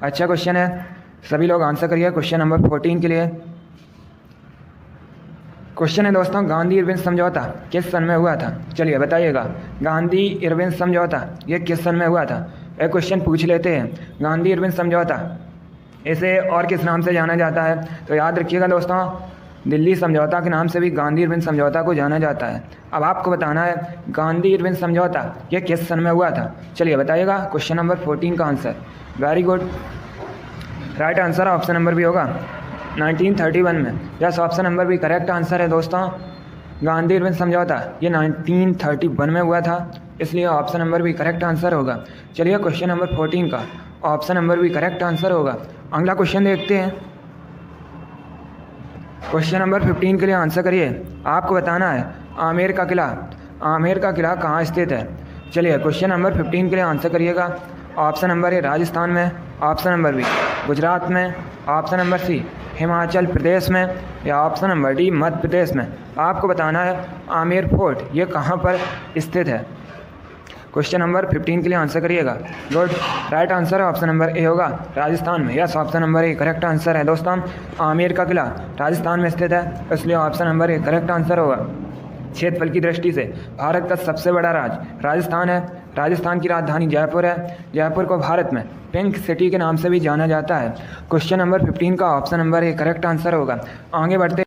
अच्छा क्वेश्चन है, सभी लोग आंसर करिए क्वेश्चन नंबर 14 के लिए। क्वेश्चन है दोस्तों गांधी इरविन समझौता किस सन में हुआ था। चलिए बताइएगा गांधी इरविन समझौता ये किस सन में हुआ था। एक क्वेश्चन पूछ लेते हैं, गांधी इरविन समझौता इसे और किस नाम से जाना जाता है। तो याद रखिएगा दोस्तों दिल्ली समझौता के नाम से भी गांधी इरविन समझौता को जाना जाता है। अब आपको बताना है गांधी इरविन समझौता ये किस सन में हुआ था। चलिए बताइएगा। क्वेश्चन नंबर 14 का answer. Very good, right answer option number भी होगा 1931 में। Yes, option number B correct answer है दोस्तों। गांधी इरविन समझौता ये 1931 में हुआ था, इसलिए option number B correct answer होगा। चलिए क्वेश्चन नंबर 14 का option number B correct answer होगा। अगला क्वेश्चन देखते हैं। क्वेश्चन नंबर 15 के लिए आंसर करिए। आपको बताना है आमेर का किला कहाँ स्थित है। चलिए क्वेश्चन नंबर 15 के लिए आंसर करिएगा। ऑप्शन नंबर ए राजस्थान में, ऑप्शन नंबर बी गुजरात में, ऑप्शन नंबर सी हिमाचल प्रदेश में, या option number D Madhya Pradesh में। आपको बताना है आमेर फोर्ट ये कहाँ पर स्थित है। क्वेश्चन नंबर 15 के लिए आंसर करिएगा। Good, right answer option number A होगा राजस्थान में। Yes, option number A correct answer है दोस्तों। आमेर का किला राजस्थान में स्थित है, इसलिए option number A correct answer होगा। क्षेत्रफल की दृष्टि से भारत का सबसे बड़ा राज्य राजस्थान है। राजस्थान की राजधानी जयपुर है। जयपुर को भारत में पिंक सिटी के नाम से भी जाना जाता है। क्वेश्चन नंबर 15 का option number A correct answer होगा। आगे बढ़ते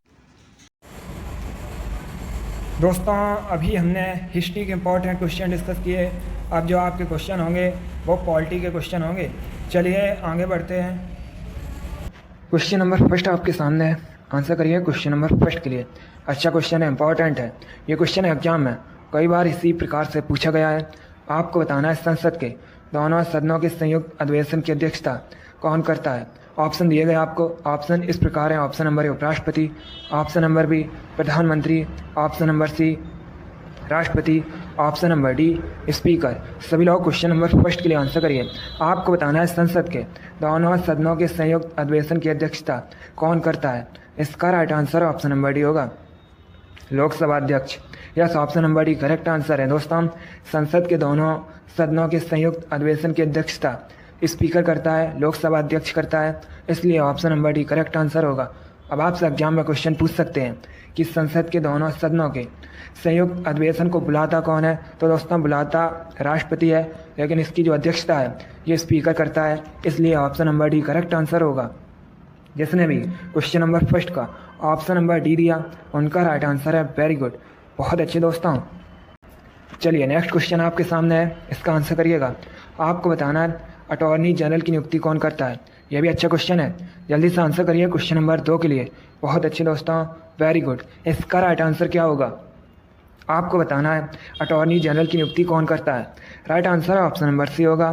दोस्तों, अभी हमने हिस्ट्री के इंपॉर्टेंट क्वेश्चन डिस्कस किए। अब जो आपके क्वेश्चन होंगे वो पॉलिटी के क्वेश्चन होंगे। चलिए आगे बढ़ते हैं। क्वेश्चन नंबर फर्स्ट आपके सामने है, आंसर करिए क्वेश्चन नंबर फर्स्ट के लिए। अच्छा क्वेश्चन है, इंपॉर्टेंट है ये क्वेश्चन एग्जाम में कई बार इसी प्रकार से पूछा गया है। आपको बताना है संसद के दोनों सदनों के संयुक्त अधिवेशन की अध्यक्षता कौन करता है। ऑप्शन दिए गए आपको। ऑप्शन इस प्रकार है। ऑप्शन नंबर ए उपराष्ट्रपति, ऑप्शन नंबर बी प्रधानमंत्री, ऑप्शन नंबर सी राष्ट्रपति, ऑप्शन नंबर डी स्पीकर। सभी लोग क्वेश्चन नंबर फर्स्ट के लिए आंसर करिए। आपको बताना है संसद के दोनों सदनों के संयुक्त अधिवेशन की अध्यक्षता कौन करता है। इसका right answer option number D होगा लोकसभा अध्यक्ष। Yes, option number D correct answer है दोस्तों। संसद के दोनों सदनों के संयुक्त अधिवेशन की अध्यक्षता स्पीकर करता है, लोकसभा अध्यक्ष करता है, इसलिए option number D correct answer होगा। अब आपसे एग्जाम में क्वेश्चन पूछ सकते हैं कि संसद के दोनों सदनों के संयुक्त अधिवेशन को बुलाता कौन है। तो दोस्तों बुलाता राष्ट्रपति है, लेकिन इसकी जो अध्यक्षता है ये स्पीकर करता है, इसलिए option number D correct answer होगा। जिसने भी क्वेश्चन नंबर फर्स्ट का ऑप्शन नंबर डी दिया उनका राइट आंसर है। वेरी गुड, बहुत अच्छे दोस्तों। चलिए नेक्स्ट क्वेश्चन आपके सामने है, इसका आंसर करिएगा। आपको बताना है अटॉर्नी जनरल की नियुक्ति कौन करता है। यह भी अच्छा क्वेश्चन है, जल्दी से आंसर करिए क्वेश्चन नंबर 2 के लिए। बहुत अच्छे दोस्तों, वेरी गुड। इसका राइट आंसर क्या होगा। आपको बताना है अटॉर्नी जनरल की नियुक्ति कौन करता है। Right answer option number C होगा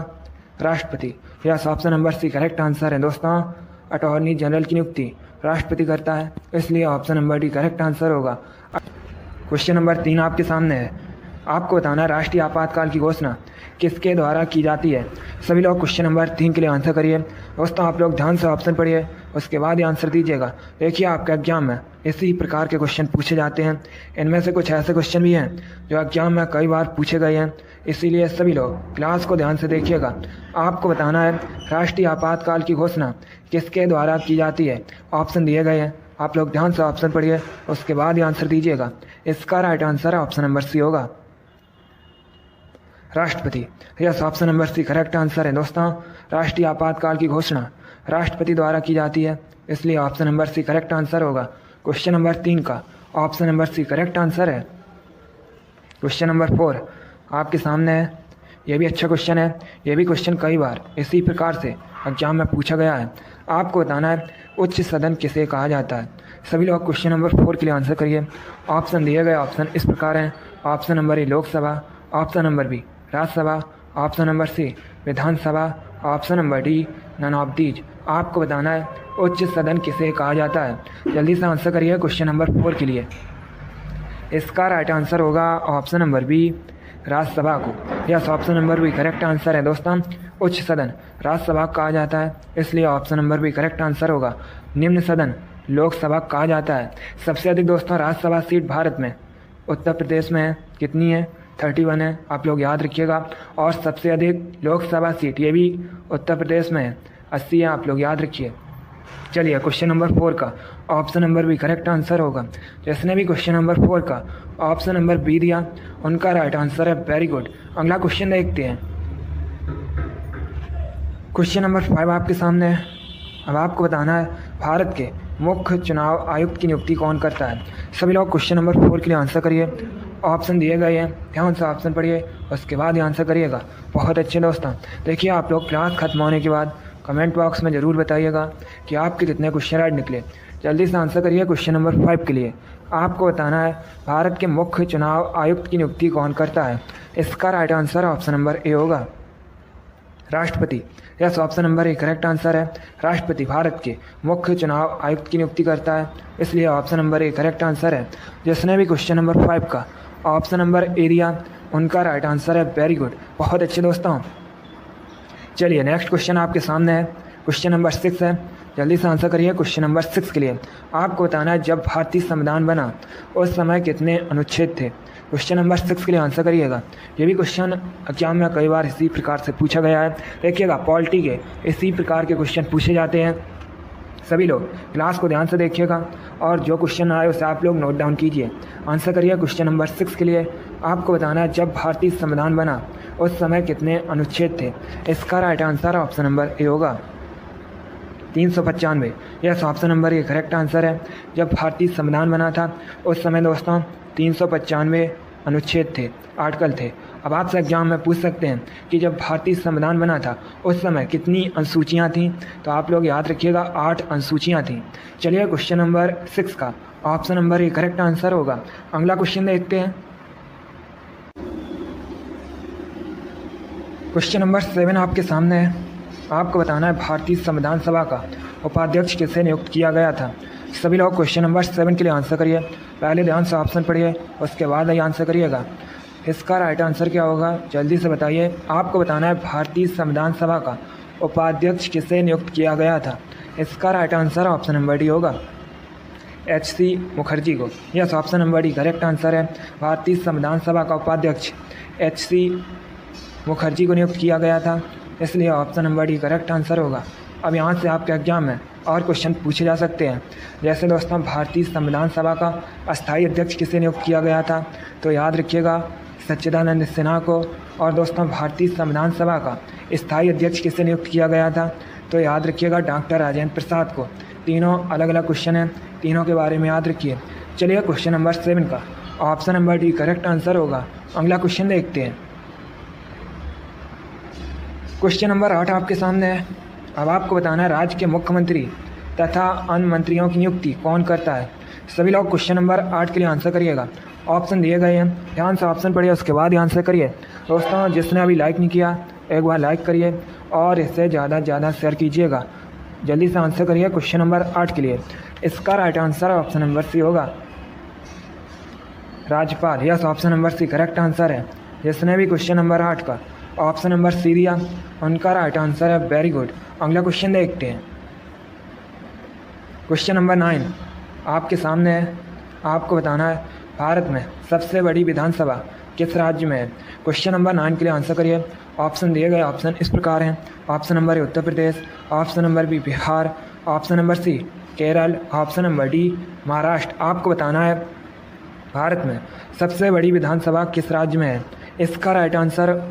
राष्ट्रपति। Yes, option number C correct answer है दोस्तों। अटॉर्नी जनरल की नियुक्ति राष्ट्रपति करता है, इसलिए option number D correct answer होगा। क्वेश्चन नंबर 3 आपके सामने है। आपको बताना है राष्ट्रीय आपातकाल की घोषणा किसके द्वारा की जाती है। सभी लोग क्वेश्चन नंबर 3 के लिए आंसर करिए। दोस्तों आप लोग ध्यान से ऑप्शन पढ़िए, उसके बाद ही आंसर दीजिएगा। देखिए आपके एग्जाम में इसी प्रकार के क्वेश्चन पूछे जाते हैं। इनमें से कुछ ऐसे क्वेश्चन भी हैं जो एग्जाम में कई बार पूछे गए हैं, इसीलिए सभी लोग क्लास को ध्यान से देखिएगा। आपको बताना है राष्ट्रीय आपातकाल की घोषणा किसके द्वारा की जाती है। ऑप्शन दिए गए हैं, आप लोग ध्यान से ऑप्शन पढ़िए, उसके बाद ही आंसर दीजिएगा। इसका राइट आंसर है ऑप्शन नंबर सी होगा राष्ट्रपति। Yes, option number C correct answer है दोस्तों। राष्ट्रीय आपातकाल की घोषणा राष्ट्रपति द्वारा की जाती है, इसलिए option number C correct answer होगा। क्वेश्चन नंबर 3 का option number C correct answer है। क्वेश्चन नंबर 4 आपके सामने है। यह भी अच्छा क्वेश्चन है। यह भी क्वेश्चन कई बार इसी प्रकार से एग्जाम में पूछा गया है। आपको बताना है उच्च सदन किसे कहा जाता है। सभी लोग क्वेश्चन नंबर 4 के लिए आंसर करिए। ऑप्शन दिए गए ऑप्शन इस प्रकार हैं। Option number A Lok Sabha, option number B Rajya Sabha, option number C Vidhan Sabha, option number D none of these. आपको बताना है उच्च सदन किसे कहा जाता है। जल्दी से आंसर करिए क्वेश्चन नंबर 4 के लिए। इसका राइट आंसर होगा ऑप्शन नंबर बी राज्यसभा को। Yes, option number B correct answer है दोस्तों। उच्च सदन राज्यसभा कहा जाता है, इसलिए option number B correct answer होगा। निम्न सदन लोकसभा कहा जाता है। सबसे अधिक दोस्तों राज्यसभा सीट भारत में उत्तर प्रदेश में है। कितनी है? 31 है, आप लोग याद रखिएगा। और सबसे अधिक लोकसभा सीट ये भी उत्तर प्रदेश में है, 80 है, आप लोग याद रखिए। चलिए क्वेश्चन नंबर 4 का option number B correct answer होगा। जिसने भी क्वेश्चन नंबर 4 का ऑप्शन नंबर बी दिया उनका राइट आंसर है। Very good. अगला क्वेश्चन देखते हैं। क्वेश्चन नंबर 5 आपके सामने है। अब आपको बताना है भारत के मुख्य चुनाव आयुक्त की नियुक्ति कौन करता है? सभी लोग क्वेश्चन नंबर 4 के लिए आंसर करिए। ऑप्शन दिए गए हैं, ध्यान से ऑप्शन पढ़िए, उसके बाद ही आंसर करिएगा। बहुत अच्छे दोस्तों, देखिए आप लोग क्लास खत्म होने के बाद कमेंट बॉक्स में ज़रूर बताइएगा कि आपके कितने क्वेश्चन राइट निकले। जल्दी से आंसर करिए क्वेश्चन नंबर 5 के लिए। आपको बताना है भारत के मुख्य चुनाव आयुक्त की नियुक्ति कौन करता है? इसका right answer option number A होगा, राष्ट्रपति। Yes, option number A correct answer है। राष्ट्रपति भारत के मुख्य चुनाव आयुक्त की नियुक्ति करता है, इसलिए option number A correct answer है। जिसने भी क्वेश्चन नंबर 5 का ऑप्शन नंबर ए दिया उनका राइट आंसर है। वेरी गुड, बहुत अच्छे दोस्तों। चलिए नेक्स्ट क्वेश्चन आपके सामने है, क्वेश्चन नंबर 6 है। जल्दी से आंसर करिए क्वेश्चन नंबर 6 के लिए। आपको बताना है जब भारतीय संविधान बना उस समय कितने अनुच्छेद थे? क्वेश्चन नंबर 6 के लिए आंसर करिएगा। ये भी क्वेश्चन एग्जाम में कई बार इसी प्रकार से पूछा गया है। देखिएगा पॉलिटी के इसी प्रकार के क्वेश्चन पूछे जाते हैं। सभी लोग क्लास को ध्यान से देखिएगा और जो क्वेश्चन आए उसे आप लोग नोट डाउन कीजिए। आंसर करिए क्वेश्चन नंबर 6 के लिए। आपको बताना है जब भारतीय संविधान बना उस समय कितने अनुच्छेद थे? इसका right answer option number A होगा, 395। Yes, option number A correct answer है। जब भारतीय संविधान बना था उस समय दोस्तों 395 अनुच्छेद थे, आर्टिकल थे। अब आपसे एग्जाम में पूछ सकते हैं कि जब भारतीय संविधान बना था उस समय कितनी अनुसूचियाँ थीं? तो आप लोग याद रखिएगा 8 अनुसूचियाँ थीं। चलिए क्वेश्चन नंबर 6 का option number A correct answer होगा। अगला क्वेश्चन देखते हैं। क्वेश्चन नंबर 7 आपके सामने है। आपको बताना है भारतीय संविधान सभा का उपाध्यक्ष किसे नियुक्त किया गया था? सभी लोग क्वेश्चन नंबर 7 के लिए आंसर करिए। पहले ध्यान से ऑप्शन पढ़िए, उसके बाद ही आंसर करिएगा। इसका राइट आंसर क्या होगा जल्दी से बताइए। आपको बताना है भारतीय संविधान सभा का उपाध्यक्ष किसे नियुक्त किया गया था? इसका right answer option number D होगा, HC मुखर्जी को। Yes, option number D correct answer है। भारतीय संविधान सभा का उपाध्यक्ष HC मुखर्जी को नियुक्त किया गया था, इसलिए option number D correct answer होगा। अब यहाँ से आपके एग्जाम में और क्वेश्चन पूछे जा सकते हैं। जैसे दोस्तों भारतीय संविधान सभा का अस्थायी अध्यक्ष किसे नियुक्त किया गया था? तो याद रखिएगा सच्चिदानंद सिन्हा को। और दोस्तों भारतीय संविधान सभा का स्थायी अध्यक्ष किसे नियुक्त किया गया था? तो याद रखिएगा डॉक्टर राजेंद्र प्रसाद को। तीनों अलग अलग क्वेश्चन हैं, तीनों के बारे में याद रखिए। चलिए क्वेश्चन नंबर 7 का option number D correct answer होगा। अगला क्वेश्चन देखते हैं। क्वेश्चन नंबर 8 आपके सामने है। अब आपको बताना है राज्य के मुख्यमंत्री तथा अन्य मंत्रियों की नियुक्ति कौन करता है? सभी लोग क्वेश्चन नंबर 8 के लिए आंसर करिएगा। ऑप्शन दिए गए हैं, ध्यान से ऑप्शन पढ़िए, उसके बाद ही आंसर करिए। दोस्तों जिसने अभी लाइक नहीं किया एक बार लाइक करिए और इसे ज़्यादा से ज़्यादा शेयर कीजिएगा। जल्दी से आंसर करिए क्वेश्चन नंबर 8 के लिए। इसका right answer option number C होगा, राज्यपाल। Yes, option number C correct answer है। जिसने भी क्वेश्चन नंबर 8 का ऑप्शन नंबर सी दिया उनका राइट आंसर है। Very good. अगला क्वेश्चन देखते हैं। क्वेश्चन नंबर 9 आपके सामने है। आपको बताना है भारत में सबसे बड़ी विधानसभा किस राज्य में है? क्वेश्चन नंबर 9 के लिए आंसर करिए। ऑप्शन दिए गए ऑप्शन इस प्रकार हैं। Option number A Uttar Pradesh, option number B Bihar, option number C Kerala, option number D Maharashtra. आपको बताना है भारत में सबसे बड़ी विधानसभा किस राज्य में है? इसका right answer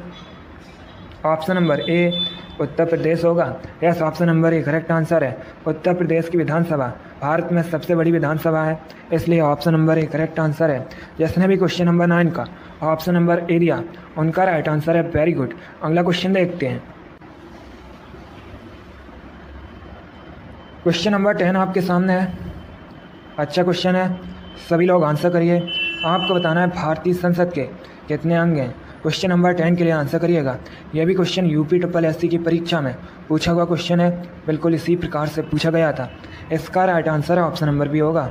option number A Uttar Pradesh होगा। Yes, option number A correct answer है। उत्तर प्रदेश की विधानसभा भारत में सबसे बड़ी विधानसभा है, इसलिए option number A correct answer है। जिसने भी क्वेश्चन नंबर 9 का ऑप्शन नंबर ए दिया उनका राइट आंसर है। Very good. अगला क्वेश्चन देखते हैं। क्वेश्चन नंबर 10 आपके सामने है। अच्छा क्वेश्चन है, सभी लोग आंसर करिए। आपको बताना है भारतीय संसद के कितने अंग हैं? क्वेश्चन नंबर 10 के लिए आंसर करिएगा। यह भी क्वेश्चन UPSSC की परीक्षा में पूछा हुआ क्वेश्चन है, बिल्कुल इसी प्रकार से पूछा गया था। इसका right answer option number B होगा,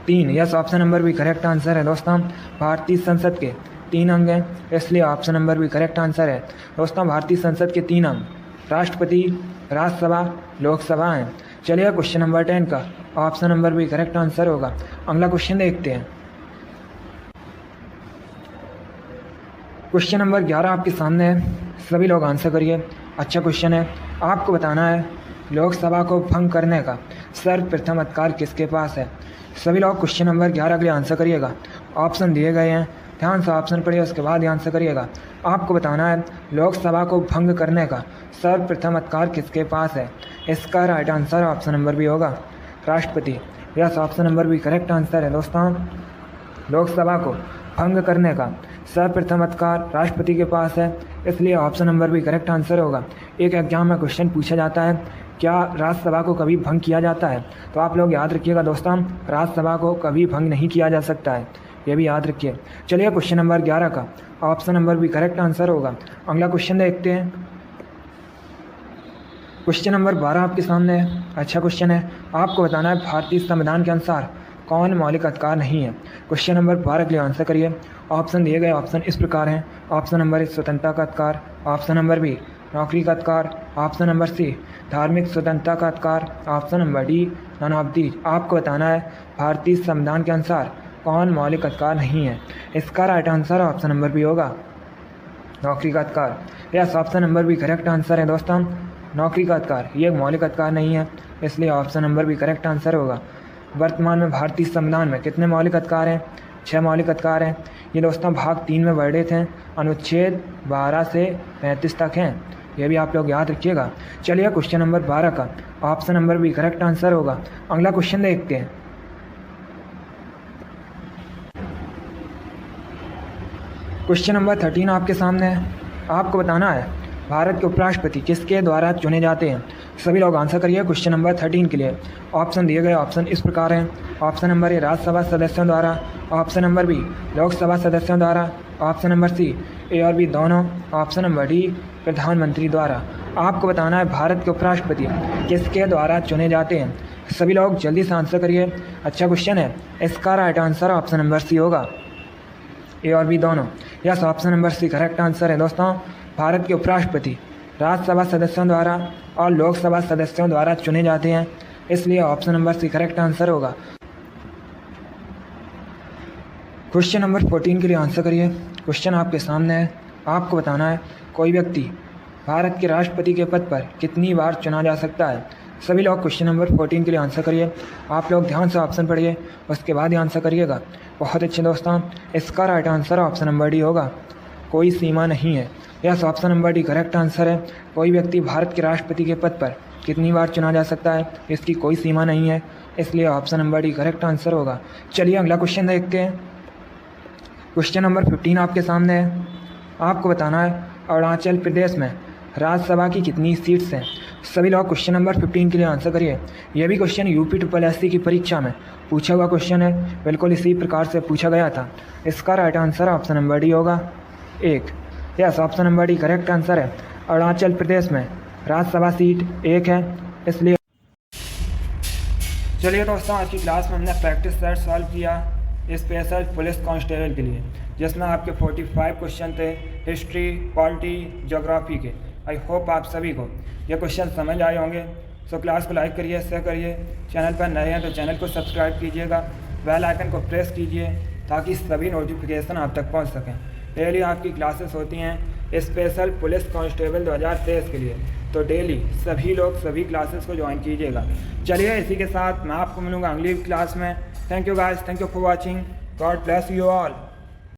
3। Yes, option number B correct answer है। दोस्तों भारतीय संसद के 3 अंग हैं, इसलिए option number B correct answer है। दोस्तों भारतीय संसद के 3 अंग राष्ट्रपति, राज्यसभा, लोकसभा हैं। चलिए क्वेश्चन नंबर 10 का option number B correct answer होगा। अगला क्वेश्चन देखते हैं। क्वेश्चन नंबर 11 आपके सामने है। सभी लोग आंसर करिए। अच्छा क्वेश्चन है। आपको बताना है लोकसभा को भंग करने का सर्वप्रथम अधिकार किसके पास है? सभी लोग क्वेश्चन नंबर 11 के लिए आंसर करिएगा। ऑप्शन दिए गए हैं, ध्यान से ऑप्शन पढ़िए, उसके बाद ही आंसर करिएगा। आपको बताना है लोकसभा को भंग करने का सर्वप्रथम अधिकार किसके पास है? इसका right answer option number B होगा, राष्ट्रपति। Yes, option number B correct answer है दोस्तों। लोकसभा को भंग करने का सर्वप्रथम अधिकार राष्ट्रपति के पास है, इसलिए option number B correct answer होगा। एक एग्जाम में क्वेश्चन पूछा जाता है, क्या राज्यसभा को कभी भंग किया जाता है? तो आप लोग याद रखिएगा दोस्तों, राज्यसभा को कभी भंग नहीं किया जा सकता है, ये भी याद रखिए। चलिए क्वेश्चन नंबर 11 का option number B correct answer होगा। अगला क्वेश्चन देखते हैं। क्वेश्चन नंबर 12 आपके सामने है। अच्छा क्वेश्चन है, आपको बताना है भारतीय संविधान के अनुसार कौन मौलिक अधिकार नहीं है। क्वेश्चन नंबर 12 के लिए आंसर करिए। ऑप्शन दिए गए ऑप्शन इस प्रकार हैं। ऑप्शन नंबर ए स्वतंत्रता का अधिकार, ऑप्शन नंबर बी नौकरी का अधिकार, ऑप्शन नंबर सी धार्मिक स्वतंत्रता का अधिकार, option number D none of these. आपको बताना है भारतीय संविधान के अनुसार कौन मौलिक अधिकार नहीं है। इसका right answer option number B होगा, नौकरी का अधिकार। Yes, option number B correct answer है दोस्तों। नौकरी का अधिकार ये एक मौलिक अधिकार नहीं है, इसलिए option number B correct answer होगा। वर्तमान में भारतीय संविधान में कितने मौलिक अधिकार हैं? 6 मौलिक अधिकार हैं। ये दोस्तों भाग 3 में वर्णित हैं, अनुच्छेद 12 से 35 तक हैं, ये भी आप लोग याद रखिएगा। चलिए क्वेश्चन नंबर 12 का option number B correct answer होगा। अगला क्वेश्चन देखते हैं। क्वेश्चन नंबर 13 आपके सामने है। आपको बताना है भारत के उपराष्ट्रपति किसके द्वारा चुने जाते हैं। सभी लोग आंसर करिए क्वेश्चन नंबर 13 के लिए। ऑप्शन दिए गए ऑप्शन इस प्रकार हैं। ऑप्शन नंबर ए राज्यसभा सदस्यों द्वारा, ऑप्शन नंबर बी लोकसभा सदस्यों द्वारा, ऑप्शन नंबर सी ए और बी दोनों, ऑप्शन नंबर डी प्रधानमंत्री द्वारा। आपको बताना है भारत के उपराष्ट्रपति किसके द्वारा चुने जाते हैं। सभी लोग जल्दी से आंसर करिए। अच्छा क्वेश्चन है, इसका right answer option number C होगा, ए और बी दोनों। Yes, option number C correct answer है दोस्तों। भारत के उपराष्ट्रपति राज्यसभा सदस्यों द्वारा और लोकसभा सदस्यों द्वारा चुने जाते हैं, इसलिए option number C correct answer होगा। क्वेश्चन नंबर 14 के लिए आंसर करिए। क्वेश्चन आपके सामने है। आपको बताना है कोई व्यक्ति भारत के राष्ट्रपति के पद पर कितनी बार चुना जा सकता है। सभी लोग क्वेश्चन नंबर 14 के लिए आंसर करिए। आप लोग ध्यान से ऑप्शन पढ़िए, उसके बाद ही आंसर करिएगा। बहुत अच्छे दोस्तों, इसका right answer option number D होगा, कोई सीमा नहीं है। Yes, option number D correct answer है। कोई व्यक्ति भारत के राष्ट्रपति के पद पर कितनी बार चुना जा सकता है, इसकी कोई सीमा नहीं है, इसलिए option number D correct answer होगा। चलिए अगला क्वेश्चन देखते हैं। क्वेश्चन नंबर 15 आपके सामने है। आपको बताना है अरुणाचल प्रदेश में राज्यसभा की कितनी सीट्स हैं। सभी लोग क्वेश्चन नंबर 15 के लिए आंसर करिए। यह भी क्वेश्चन यूपी SSC की परीक्षा में पूछा हुआ क्वेश्चन है, बिल्कुल इसी प्रकार से पूछा गया था। इसका right answer option number D होगा, 1। Yes, option number D correct answer है। अरुणाचल प्रदेश में राज्यसभा सीट 1 है, इसलिए। चलिए दोस्तों, आज की क्लास में हमने प्रैक्टिस सेट सॉल्व किया स्पेशल पुलिस कांस्टेबल के लिए, जिसमें आपके 45 क्वेश्चन थे हिस्ट्री, पॉलिटी, ज्योग्राफी के। आई होप आप सभी को ये क्वेश्चन समझ आए होंगे। सो क्लास को लाइक करिए, शेयर करिए। चैनल पर नए हैं तो चैनल को सब्सक्राइब कीजिएगा, बेल आइकन को प्रेस कीजिए ताकि सभी नोटिफिकेशन आप तक पहुंच सकें। डेली आपकी क्लासेस होती हैं स्पेशल पुलिस कांस्टेबल 2023 के लिए, तो डेली सभी लोग सभी क्लासेस को ज्वाइन कीजिएगा। चलिए इसी के साथ मैं आपको मिलूँगा अगली क्लास में। Thank you guys, thank you for watching. God bless you all.